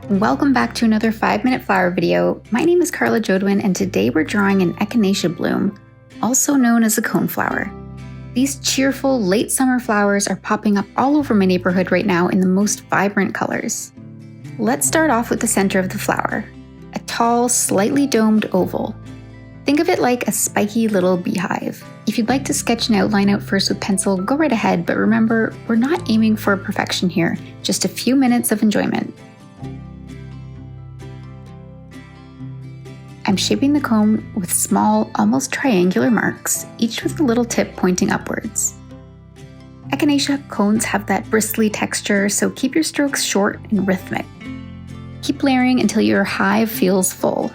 Welcome back to another 5-minute flower video. My name is Carla Jodwin, and today we're drawing an Echinacea bloom, also known as a coneflower. These cheerful late summer flowers are popping up all over my neighborhood right now in the most vibrant colors. Let's start off with the center of the flower, a tall, slightly domed oval. Think of it like a spiky little beehive. If you'd like to sketch an outline out first with pencil, go right ahead, but remember, we're not aiming for perfection here, just a few minutes of enjoyment. I'm shaping the cone with small, almost triangular marks, each with a little tip pointing upwards. Echinacea cones have that bristly texture, so keep your strokes short and rhythmic. Keep layering until your hive feels full.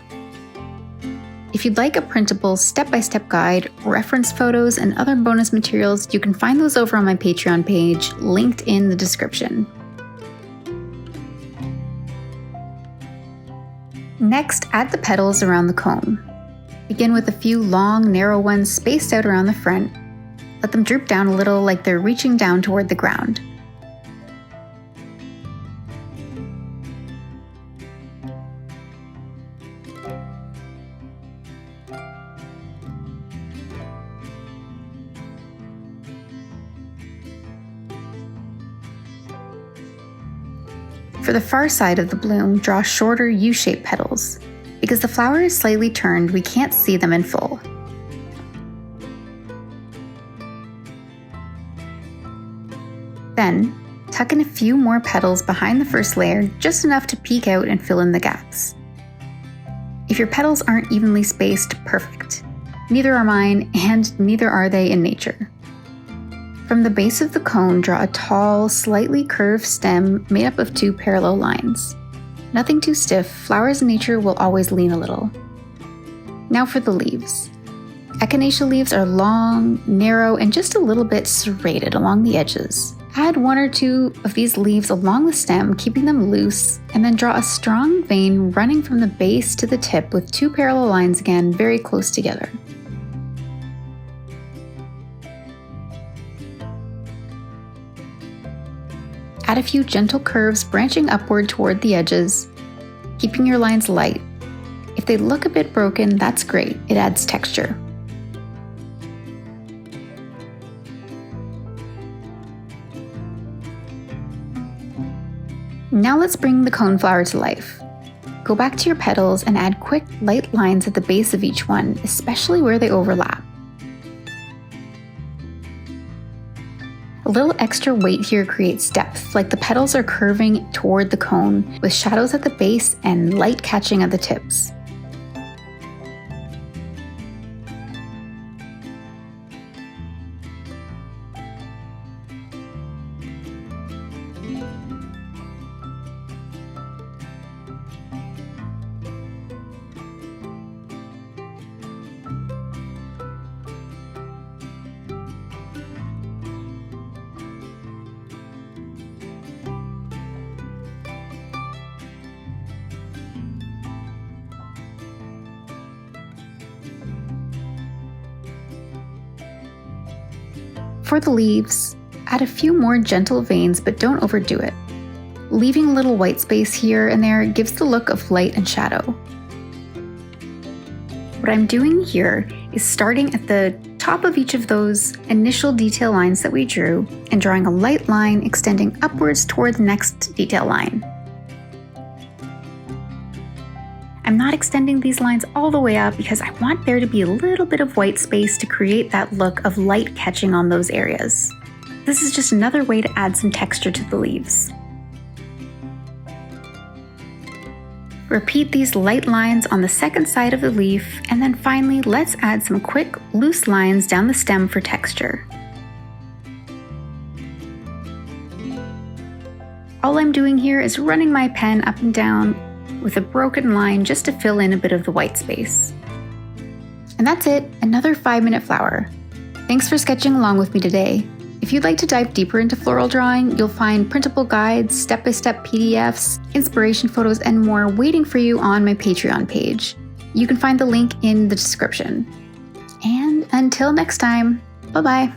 If you'd like a printable step-by-step guide, reference photos, and other bonus materials, you can find those over on my Patreon page, linked in the description. Next, add the petals around the cone. Begin with a few long, narrow ones spaced out around the front. Let them droop down a little like they're reaching down toward the ground. For the far side of the bloom, draw shorter U-shaped petals. Because the flower is slightly turned, we can't see them in full. Then, tuck in a few more petals behind the first layer, just enough to peek out and fill in the gaps. If your petals aren't evenly spaced, perfect. Neither are mine, and neither are they in nature. From the base of the cone, draw a tall, slightly curved stem made up of 2 parallel lines. Nothing too stiff, flowers in nature will always lean a little. Now for the leaves. Echinacea leaves are long, narrow, and just a little bit serrated along the edges. Add 1 or 2 of these leaves along the stem, keeping them loose, and then draw a strong vein running from the base to the tip with 2 parallel lines again very close together. Add a few gentle curves branching upward toward the edges, keeping your lines light. If they look a bit broken, that's great, it adds texture. Now let's bring the coneflower to life. Go back to your petals and add quick, light lines at the base of each one, especially where they overlap. A little extra weight here creates depth, like the petals are curving toward the cone, with shadows at the base and light catching at the tips. For the leaves, add a few more gentle veins, but don't overdo it. Leaving a little white space here and there gives the look of light and shadow. What I'm doing here is starting at the top of each of those initial detail lines that we drew and drawing a light line extending upwards toward the next detail line. I'm not extending these lines all the way up because I want there to be a little bit of white space to create that look of light catching on those areas. This is just another way to add some texture to the leaves. Repeat these light lines on the second side of the leaf, and then finally let's add some quick, loose lines down the stem for texture. All I'm doing here is running my pen up and down with a broken line just to fill in a bit of the white space. And that's it, another 5-minute flower. Thanks for sketching along with me today. If you'd like to dive deeper into floral drawing, you'll find printable guides, step-by-step PDFs, inspiration photos, and more waiting for you on my Patreon page. You can find the link in the description. And until next time, bye-bye.